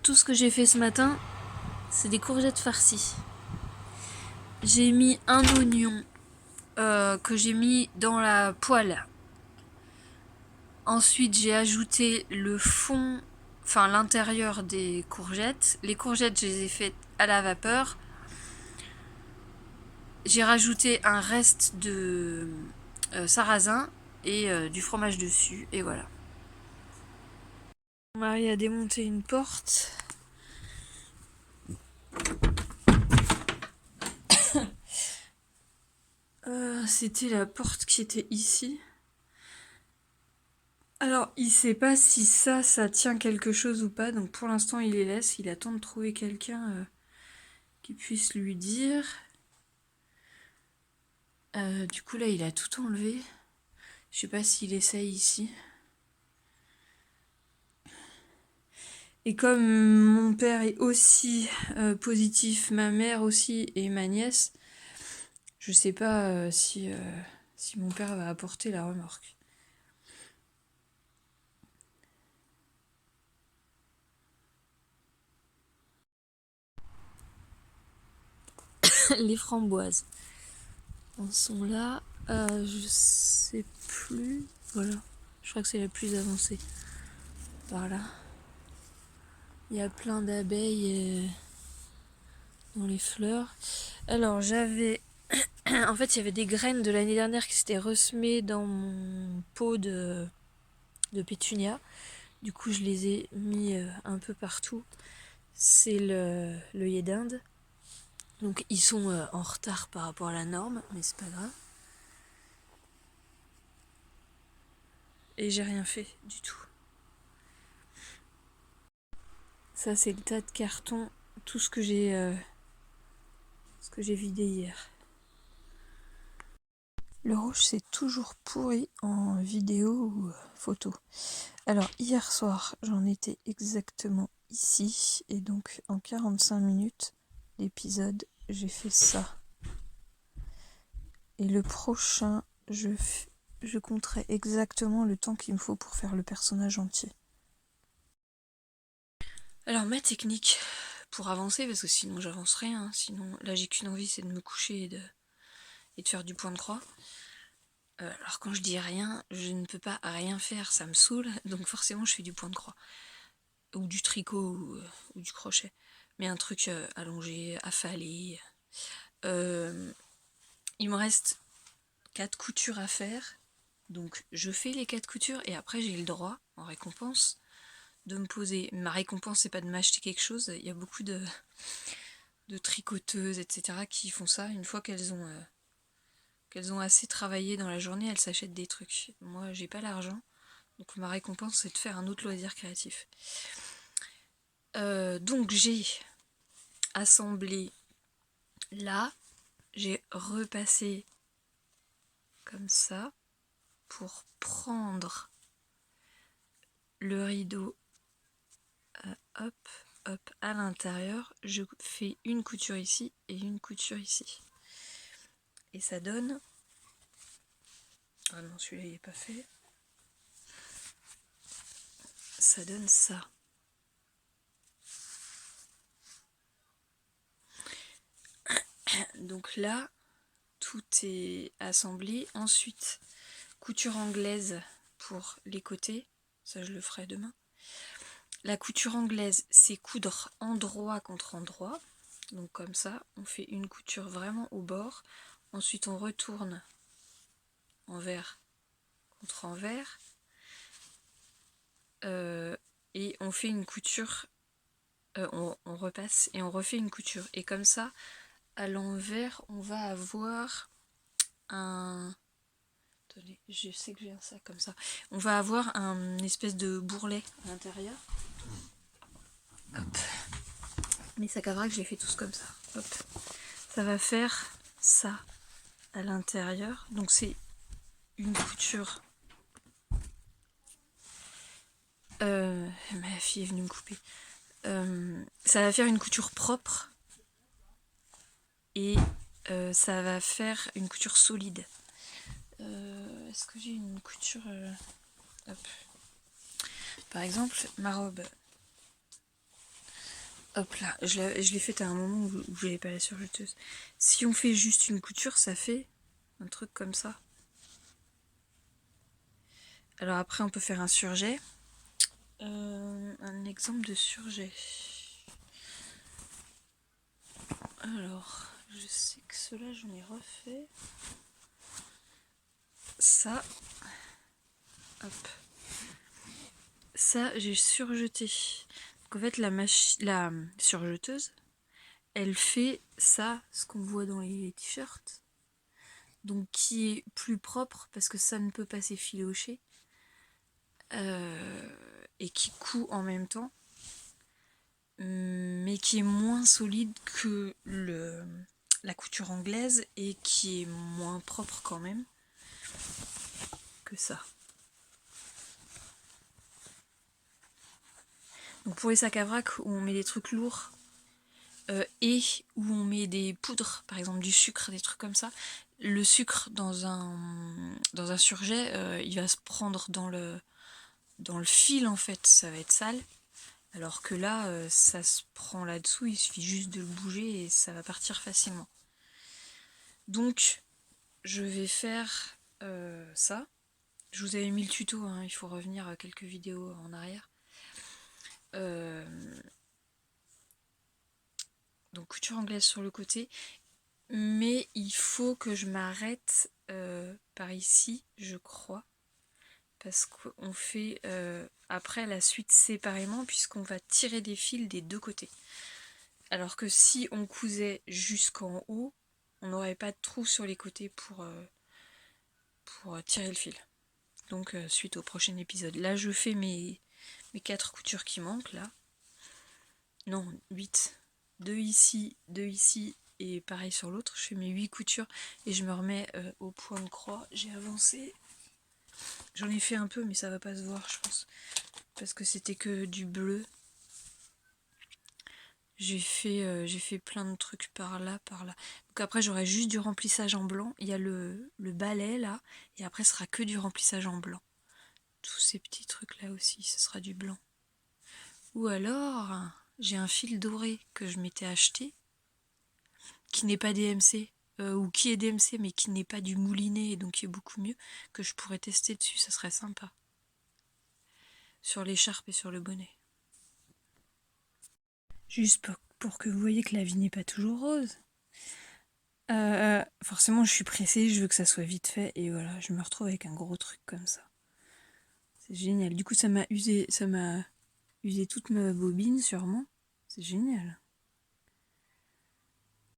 tout ce que j'ai fait ce matin, c'est des courgettes farcies. J'ai mis un oignon que j'ai mis dans la poêle. Ensuite, j'ai ajouté le fond, enfin l'intérieur des courgettes. Les courgettes, je les ai faites à la vapeur. J'ai rajouté un reste de sarrasin et du fromage dessus. Et voilà. Mon mari a démonté une porte. C'était la porte qui était ici. Alors, il sait pas si ça tient quelque chose ou pas, donc pour l'instant il les laisse, il attend de trouver quelqu'un qui puisse lui dire. Du coup là il a tout enlevé. Je sais pas s'il essaye ici. Et comme mon père est aussi positif, ma mère aussi et ma nièce, je sais pas si mon père va apporter la remorque. Les framboises en sont là. Je sais plus. Voilà. Je crois que c'est la plus avancée. Par là. Il y a plein d'abeilles dans les fleurs. Alors j'avais... En fait il y avait des graines de l'année dernière qui s'étaient ressemées dans mon pot de pétunia. Du coup je les ai mis un peu partout. C'est l'œillet d'Inde. Donc ils sont en retard par rapport à la norme, mais c'est pas grave. Et j'ai rien fait du tout. Ça c'est le tas de cartons, tout ce que j'ai vidé hier. Le rouge c'est toujours pourri en vidéo ou photo. Alors hier soir j'en étais exactement ici et donc en 45 minutes d'épisode j'ai fait ça. Et le prochain je compterai exactement le temps qu'il me faut pour faire le personnage entier. Alors ma technique pour avancer, parce que sinon j'avance rien, sinon là j'ai qu'une envie, c'est de me coucher et de faire du point de croix. Alors quand je dis rien, je ne peux pas rien faire, ça me saoule, donc forcément je fais du point de croix. Ou du tricot ou du crochet. Mais un truc allongé, affalé. Il me reste 4 coutures à faire. Donc je fais les 4 coutures et après j'ai le droit, en récompense, de me poser. Ma récompense c'est pas de m'acheter quelque chose, il y a beaucoup de tricoteuses, etc. qui font ça. Une fois qu'elles ont assez travaillé dans la journée, elles s'achètent des trucs. Moi j'ai pas l'argent, donc ma récompense c'est de faire un autre loisir créatif. Donc j'ai assemblé là, j'ai repassé comme ça pour prendre le rideau hop, hop, à l'intérieur. Je fais une couture ici et une couture ici. Et ça donne... Ah non, celui-là il est pas fait. Ça donne ça. Donc là, tout est assemblé. Ensuite, couture anglaise pour les côtés. Ça, je le ferai demain. La couture anglaise, c'est coudre endroit contre endroit. Donc comme ça, on fait une couture vraiment au bord. Ensuite, on retourne envers contre envers. Et on fait une couture. On repasse et on refait une couture. Et comme ça, à l'envers, on va avoir un... Attendez, je sais que j'ai un sac comme ça. On va avoir un espèce de bourrelet à l'intérieur. Hop. Mes sacs à vrac, je les fais tous comme ça. Hop. Ça va faire ça à l'intérieur. Donc c'est une couture. Ma fille est venue me couper. Ça va faire une couture propre. Et ça va faire une couture solide. Est-ce que j'ai une couture Hop. Par exemple, ma robe. Hop là, je l'ai faite à un moment où j'avais pas la surjeteuse. Si on fait juste une couture, ça fait un truc comme ça. Alors après, on peut faire un surjet. Un exemple de surjet. Alors, je sais que cela j'en ai refait. Ça, hop. Ça, j'ai surjeté. Donc en fait, la surjeteuse, elle fait ça, ce qu'on voit dans les t-shirts. Donc qui est plus propre parce que ça ne peut pas s'effilocher. Et qui coud en même temps. Mais qui est moins solide que la couture anglaise et qui est moins propre quand même que ça. Donc pour les sacs à vrac où on met des trucs lourds et où on met des poudres, par exemple du sucre, des trucs comme ça, le sucre dans un surjet, il va se prendre dans le fil en fait, ça va être sale. Alors que là, ça se prend là-dessous, il suffit juste de le bouger et ça va partir facilement. Donc, je vais faire ça. Je vous avais mis le tuto, hein, il faut revenir à quelques vidéos en arrière. Donc, couture anglaise sur le côté. Mais il faut que je m'arrête par ici, je crois. Parce qu'on fait après la suite séparément, puisqu'on va tirer des fils des deux côtés. Alors que si on cousait jusqu'en haut, on n'aurait pas de trou sur les côtés pour tirer le fil. Donc suite au prochain épisode. Là je fais mes 4 coutures qui manquent là. Non, 8. 2 ici, 2 ici et pareil sur l'autre. Je fais mes 8 coutures et je me remets au point de croix. J'ai avancé. J'en ai fait un peu mais ça va pas se voir je pense. Parce que c'était que du bleu. J'ai fait plein de trucs par là, par là. Donc après j'aurai juste du remplissage en blanc. Il y a le balai là. Et après ce sera que du remplissage en blanc. Tous ces petits trucs là aussi, ce sera du blanc. Ou alors, j'ai un fil doré que je m'étais acheté, qui n'est pas DMC, ou qui est DMC mais qui n'est pas du moulinet et donc qui est beaucoup mieux, que je pourrais tester dessus, ça serait sympa. Sur l'écharpe et sur le bonnet. Juste pour que vous voyez que la vie n'est pas toujours rose. Forcément, je suis pressée, je veux que ça soit vite fait, et voilà, je me retrouve avec un gros truc comme ça. C'est génial. Du coup, ça m'a usé toute ma bobine, sûrement. C'est génial.